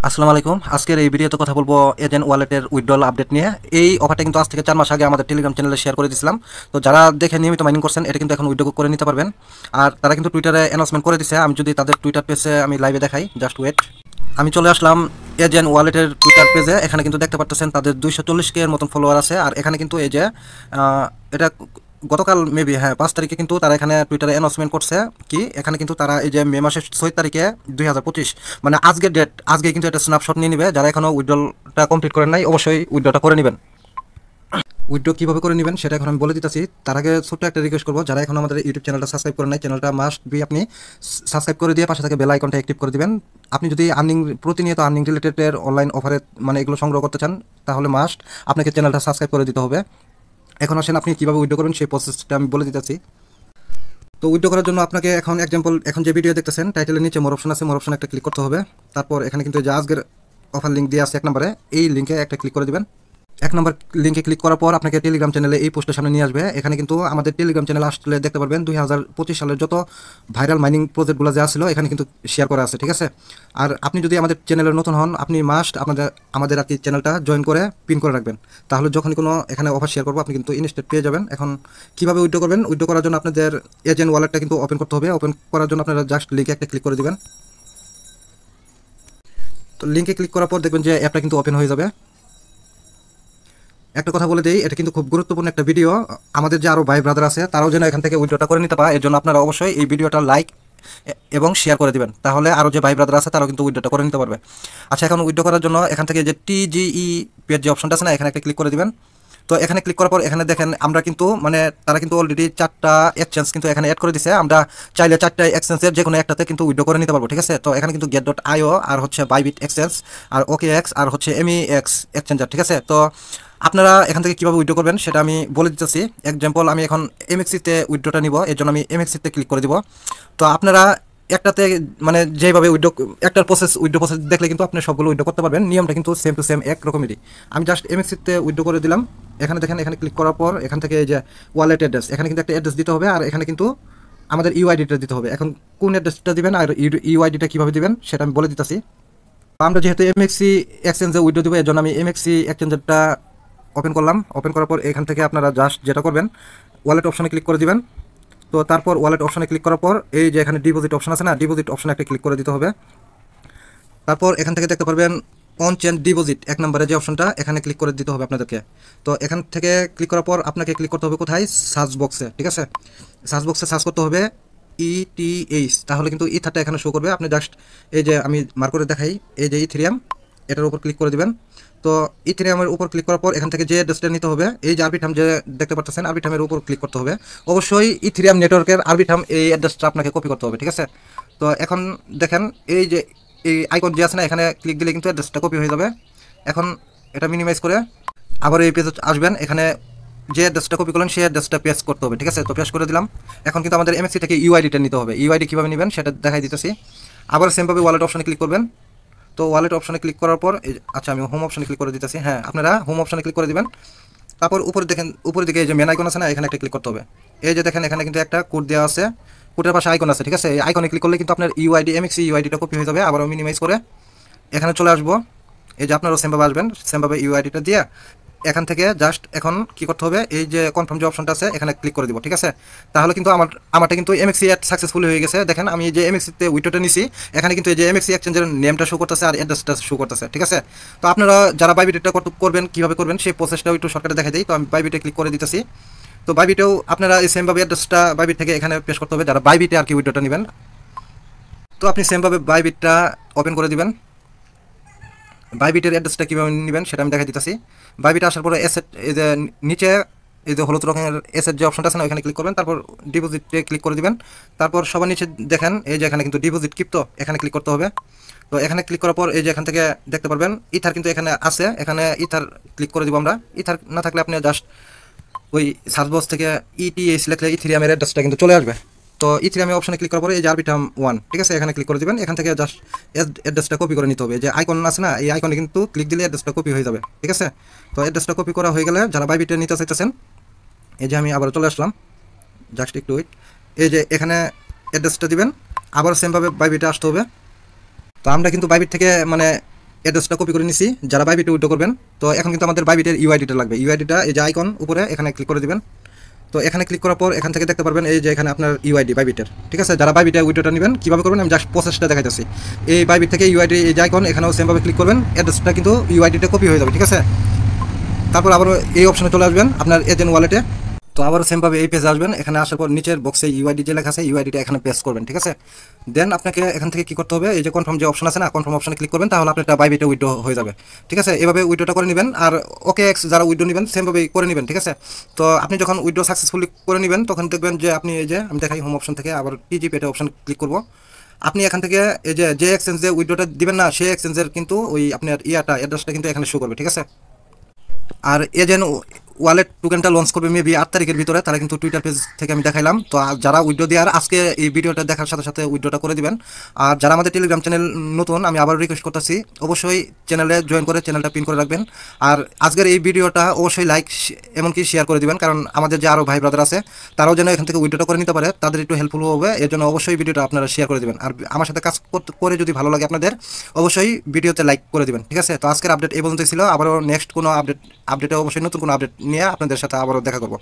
আসসালামু আলাইকুম। আজকের এই ভিডিওতে কথা বলবো এজেন্ট ওয়ালেটের উইথড্রল আপডেট নিয়ে। এই অফারটা কিন্তু আজ থেকে 4 মাস আগে আমাদের টেলিগ্রাম চ্যানেলে শেয়ার করে দিয়েছিলাম। তো যারা দেখে নিয়মিত মাইনিং করছেন এটা কিন্তু এখন উইথড্র করে নিতে পারবেন। আর তারা কিন্তু টুইটারে অ্যানাউন্সমেন্ট করে দিছে। আমি যদি তাদের টুইটার পেজে আমি লাইভে দেখাই, জাস্ট ওয়েট। আমি চলে আসলাম এজেন্ট ওয়ালেটের টুইটার পেজে। এখানে কিন্তু দেখতে পাচ্ছেন তাদের 240K এর মতন ফলোয়ার আছে। আর এখানে কিন্তু এই যে এটা গতকাল মেবি, হ্যাঁ, 5 তারিখে কিন্তু তারা এখানে টুইটারে অ্যানাউন্সমেন্ট করছে কি, এখানে কিন্তু তারা এই যে মে মাসের 6 তারিখে 2025 মানে আজকের ডেট, আজকে কিন্তু এটা স্ন্যাপশট নিয়ে নিবে। যারা এখনো উইথড্রলটা কমপ্লিট করেন নাই অবশ্যই উইথড্রটা করে নেবেন। উইথড্র কীভাবে করে নেবেন সেটা এখন আমি বলে দিতেছি। তার আগে ছোট্ট একটা রিকোয়েস্ট করবো, যারা এখন আমাদের ইউটিউব চ্যানেলটা সাবস্ক্রাইব করেন নাই, চ্যানেলটা মাস্ট বি আপনি সাবস্ক্রাইব করে দিয়ে পাশে থেকে বেল আইকনটা অ্যাক্টিভ করে দিবেন। আপনি যদি প্রতিনিয়ত আর্নিং রিলেটেড অনলাইন অফারে মানে এগুলো সংগ্রহ করতে চান তাহলে মাস্ট আপনাকে চ্যানেলটা সাবস্ক্রাইব করে দিতে হবে। এখন আসেন আপনি কীভাবে উইথড্র করবেন সেই প্রসেসটা আমি বলে দিতেছি। তো উইথড্র করার জন্য আপনাকে এখন যে ভিডিও দেখতেছেন টাইটেলের নিচে মোর অপশন আছে, মোর অপশন একটা ক্লিক করতে হবে। তারপর এখানে কিন্তু যে আজকের অফার লিঙ্ক দিয়ে আছে 1 নম্বরে, এই লিঙ্কে একটা ক্লিক করে দিবেন। 1 নম্বর লিঙ্কে ক্লিক করার পর আপনাকে টেলিগ্রাম চ্যানেলে এই পোস্টের সামনে নিয়ে আসবে। এখানে কিন্তু আমাদের টেলিগ্রাম চ্যানেলে আসলে দেখতে পারবেন 2025 সালের যত ভাইরাল মাইনিং প্রজেক্টগুলো যা ছিল এখানে কিন্তু শেয়ার করা আছে, ঠিক আছে। আর আপনি যদি আমাদের চ্যানেলের নতুন হন, আপনি মাস্ট আমাদের আর কি চ্যানেলটা জয়েন করে পিন করে রাখবেন। তাহলে যখন কোনো এখানে অফার শেয়ার করবো আপনি কিন্তু ইনস্ট্যান্ট পেয়ে যাবেন। এখন কীভাবে উইথড্র করবেন? উইথড্র করার জন্য আপনাদের এজেন্ট ওয়ালেটটা কিন্তু ওপেন করতে হবে। ওপেন করার জন্য আপনারা জাস্ট লিঙ্কে একটা ক্লিক করে দেবেন। তো লিঙ্কে ক্লিক করার পর দেখবেন যে অ্যাপটা কিন্তু ওপেন হয়ে যাবে। একটা কথা বলে দিই, এটা কিন্তু খুব গুরুত্বপূর্ণ একটা ভিডিও। আমাদের যে আরও ভাই ব্রাদার আছে তারাও যেন এখান থেকে উইথড্রটা করে নিতে পারে, এর জন্য আপনারা অবশ্যই এই ভিডিওটা লাইক এবং শেয়ার করে দিবেন। তাহলে আরও যে ভাই ব্রাদার আছে তারাও কিন্তু উইথড্রটা করে নিতে পারবে। আচ্ছা, এখন উইথড্র করার জন্য এখান থেকে যে টিজিই পেজ যে অপশনটা আছে না, এখানে একটা ক্লিক করে দিবেন। তো এখানে ক্লিক করার পর এখানে দেখেন আমরা কিন্তু তারা কিন্তু অলরেডি 4টা এক্সচেঞ্জ কিন্তু এখানে অ্যাড করে দিছে। আমরা চাইলে 4টা এক্সচেঞ্জের যে কোনো একটাতে কিন্তু উইথড্র করে নিতে পারবো, ঠিক আছে। তো এখানে কিন্তু get.io আর হচ্ছে বাইবিট এক্সচেঞ্জ আর OKX আর হচ্ছে MEX এক্সচেঞ্জার, ঠিক আছে। তো আপনারা এখান থেকে কীভাবে উইথড্র করবেন সেটা আমি বলে দিতেছি। এক্সাম্পল, আমি এখন MXC-তে উইথড্রটা নিব, এর জন্য আমি MXC-তে ক্লিক করে দিব। তো আপনারা একটাতে যেভাবে উইথড্র প্রসেস দেখলে কিন্তু আপনি সবগুলো উইথড্র করতে পারবেন। নিয়মটা কিন্তু সেম টু সেম এক রকমেরই। আমি জাস্ট MXC-তে উইথড্র করে দিলাম। এখানে দেখেন, এখানে ক্লিক করার পর এখান থেকে এই যে ওয়ালেট অ্যাড্রেস, এখানে কিন্তু একটা অ্যাড্রেস দিতে হবে। আর এখানে কিন্তু আমাদের ইউআইডিটা দিতে হবে। এখন কোন অ্যাড্রেসটা দিবেন আর ইউআইডিটা কীভাবে দিবেন সেটা আমি বলে দিতেছি। আমরা যেহেতু MXC এক্সচেঞ্জে উইথড্র দেবো, এর জন্য আমি MXC এক্সচেঞ্জারটা ওপেন করলাম। ওপেন করার পর এখান থেকে আপনারা জাস্ট যেটা করবেন, ওয়ালেট অপশনে ক্লিক করে দিবেন। তো তারপর ওয়ালেট অপশনে ক্লিক করার পর এই যে এখানে ডিপোজিট অপশন আছে না, ডিপোজিট অপশনে একটা ক্লিক করে দিতে হবে। তারপর এখান থেকে দেখতে পারবেন অন চেঞ্জ ডিপোজিট 1 নম্বরে যে অপশনটা, এখানে ক্লিক করে দিতে হবে আপনাদেরকে। তো এখান থেকে ক্লিক করার পর আপনাকে ক্লিক করতে হবে কোথায়? সার্চ বক্সে, ঠিক আছে। সার্চ বক্সে সার্চ করতে হবে ETH, তাহলে কিন্তু ইথারটা এখানে শো করবে। আপনি জাস্ট এই যে আমি মার্ক করে দেখাই, এই যে ইথেরিয়াম, এটার উপর ক্লিক করে দিবেন। তো ইথেরিয়ামের উপর ক্লিক করার পর এখান থেকে যে অ্যাড্রেসটা নিতে হবে, এই যে আরবিটাম যে দেখতে পাচ্ছেন, আরবিটামের উপর ক্লিক করতে হবে। অবশ্যই ইথেরিয়াম নেটওয়ার্কের আরবিটাম এই অ্যাড্রেসটা আপনাকে কপি করতে হবে, ঠিক আছে। তো এখন দেখেন এই যে এই আইকন যে আছে না, এখানে ক্লিক দিলে কিন্তু অ্যাড্রেসটা কপি হয়ে যাবে। এখন এটা মিনিমাইজ করে আবার এই পেজে আসবেন। এখানে যে অ্যাড্রেসটা কপি করলেন সেই অ্যাড্রেসটা পেস্ট করতে হবে, ঠিক আছে। তো পেস্ট করে দিলাম। এখন কিন্তু আমাদের MXC থেকে ইউআইডিটা নিতে হবে। ইউআইডি কীভাবে নেবেন সেটা দেখাই দিতেছি। আবার সেমভাবে ওয়ালেট অপশনে ক্লিক করবেন। তো ওয়ালেট অপশনে ক্লিক করার পর আচ্ছা, আমি হোম অপশনে ক্লিক করে দিতেছি। হ্যাঁ, আপনারা হোম অপশনে ক্লিক করে দিবেন। তারপর উপরে দেখেন, উপরের দিকে এই যে মেন আইকন আছে না, এখানে একটা ক্লিক করতে হবে। এই যে দেখেন এখানে কিন্তু একটা কোড দেওয়া আছে, কোডের পাশে আইকন আছে, ঠিক আছে। এই আইকনে ক্লিক করলে কিন্তু আপনার MXC ইউআইডিটা কপি হয়ে যাবে। আবার মিনিমাইজ করে এখানে চলে আসবো। এই যে আপনারাও সেমভাবে আসবেন, সেমভাবে ইউআইডিটা দিয়ে এখান থেকে জাস্ট এখন কি করতে হবে, এই যে কনফার্ম যে অপশনটা আছে এখানে ক্লিক করে দিব, ঠিক আছে। তাহলে কিন্তু আমারটা কিন্তু MXC অ্যাড সাকসেসফুল হয়ে গেছে। দেখেন আমি যে MXC-তে উইথড্রটা নিছি, এখানে কিন্তু এই যে MXC এক্সচেঞ্জের নেমটা শো করতেছে আর অ্যাড্রেসটা শো করতেছে, ঠিক আছে। তো আপনারা যারা বাইবিটটা করবেন, কীভাবে করবেন সেই প্রসেসটাও একটু শর্টকাটে দেখা দিই। তো আমি বাইবিটে ক্লিক করে দিতেছি। তো বাইবিটেও আপনারা এই সেমভাবে অ্যাড্রেসটা বাইবিট থেকে এখানে পেশ করতে হবে, যারা বাইবিটে আর কি উইথড্রটা নেবেন। তো আপনি সেমভাবে বাইবিটটা ওপেন করে দিবেন। বাইবিটের অ্যাড্রেসটা কীভাবে নেবেন সেটা আমি দেখাই দিতেছি। বাইবিটে আসার পরে এসেট, এই যে নিচে এই যে হলুদ রঙের এসেট যে অপশনটা আছে না, ওখানে ক্লিক করবেন। তারপর ডিপোজিটে ক্লিক করে দিবেন। তারপর সবার নিচে দেখেন এই যে এখানে কিন্তু ডিপোজিট ক্রিপ্টো, এখানে ক্লিক করতে হবে। তো এখানে ক্লিক করার পর এই যে এখান থেকে দেখতে পারবেন ইথার কিন্তু এখানে আছে, এখানে ইথার ক্লিক করে দিব আমরা। ইথার না থাকলে আপনি জাস্ট ওই সার্চ বক্স থেকে ETH লিখলে ইথেরিয়ামের অ্যাড্রেসটা কিন্তু চলে আসবে। তো ইথেরিয়ামে অপশনে ক্লিক করার পরে এই যে আরবিটাম 1, ঠিক আছে, এখানে ক্লিক করে দিবেন। এখান থেকে জাস্ট অ্যাড্রেসটা কপি করে নিতে হবে। যে আইকন আছে না, এই আইকনে কিন্তু ক্লিক দিলে অ্যাড্রেসটা কপি হয়ে যাবে, ঠিক আছে। তো অ্যাড্রেসটা কপি করা হয়ে গেলে যারা বাইবিটে নিতে চাইতেছেন, এই যে আমি আবার চলে আসলাম, জাস্ট একটু ওয়েট। এই যে এখানে অ্যাড্রেসটা দিবেন, আবার সেমভাবে বাইবিটে আসতে হবে। তো আমরা কিন্তু বাইবিট থেকে অ্যাড্রেসটা কপি করে নিছি, যারা বাইবিটে উইথড্র করবেন। তো এখন কিন্তু আমাদের বাইবিটের ইউআইডিটা লাগবে। ইউআইডিটা এই যে আইকন উপরে এখানে ক্লিক করে দিবেন। তো এখানে ক্লিক করার পর এখান থেকে দেখতে পারবেন এই যে এখানে আপনার ইউআইডি বাইবিটের, ঠিক আছে। যারা বাইবিটে উইথড্রটা নেবেন কীভাবে করবেন আমি জাস্ট প্রসেসটা দেখাইতেছি। এই বাইবিট থেকে ইউআইডি এই যে আইকন এখানেও সেমভাবে ক্লিক করবেন, অ্যাড্রেসটা কিন্তু ইউআইডিটা কপি হয়ে যাবে, ঠিক আছে। তারপর আবার এই অপশনে চলে আসবেন আপনার এজেন্ট ওয়ালেটে। তো আবার সেমভাবে এই পেজে আসবেন, এখানে আসার পর নিচের বক্সে ইউআইডি যে লেখা আছে ইউআইডিটা এখানে পেস্ট করবেন, ঠিক আছে। দেন আপনাকে এখান থেকে কি করতে হবে, এই যে কনফার্ম যে অপশন আছে না, কনফার্ম অপশনে ক্লিক করবেন, তাহলে আপনার বাইবিটে উইথড্র হয়ে যাবে, ঠিক আছে। এভাবে উইথড্রটা করে নেবেন। আর ওকে এক্স যারা উইথড্র নেবেন সেমভাবেই করে নেবেন, ঠিক আছে। তো আপনি যখন উইথড্র সাকসেসফুলি করে নেবেন তখন দেখবেন যে আপনি এই যে আমি দেখাই হোম অপশন থেকে আবার টিজি পেটে অপশন ক্লিক করব। আপনি এখান থেকে এই যে এক্সচেঞ্জে উইথড্রটা দিবেন না সেই এক্সচেঞ্জের কিন্তু ওই আপনার অ্যাড্রেসটা কিন্তু এখানে শো করবে, ঠিক আছে। আর এজেন্ট ওয়ালেট টোকেনটা লঞ্চ করবে মেবি 8 তারিখের ভিতরে, তারা কিন্তু টুইটার পেজ থেকে আমি দেখাইলাম। তো যারা উইথড্র দেওয়ার আজকে এই ভিডিওটা দেখার সাথে সাথে উইথড্রটা করে দিবেন। আর যারা আমাদের টেলিগ্রাম চ্যানেল নতুন, আমি আবার রিকোয়েস্ট করতেছি অবশ্যই চ্যানেলে জয়েন করে চ্যানেলটা পিন করে রাখবেন। আর আজকের এই ভিডিওটা অবশ্যই লাইক এমনকি শেয়ার করে দিবেন, কারণ আমাদের যে আরও ভাই ব্রাদার আছে তারাও যেন এখান থেকে উইথড্রটা করে নিতে পারে, তাদের একটু হেল্পফুল হবে। এর জন্য অবশ্যই ভিডিওটা আপনারা শেয়ার করে দিবেন। আর আমার সাথে কাজ করে যদি ভালো লাগে আপনাদের অবশ্যই ভিডিওতে লাইক করে দিবেন, ঠিক আছে। তো আজকের আপডেট এই পর্যন্ত ছিল, আবারও নেক্সট কোনো আপডেটে অবশ্যই নতুন কোনো আপডেট নিয়ে আপনাদের সাথে আবারও দেখা করব।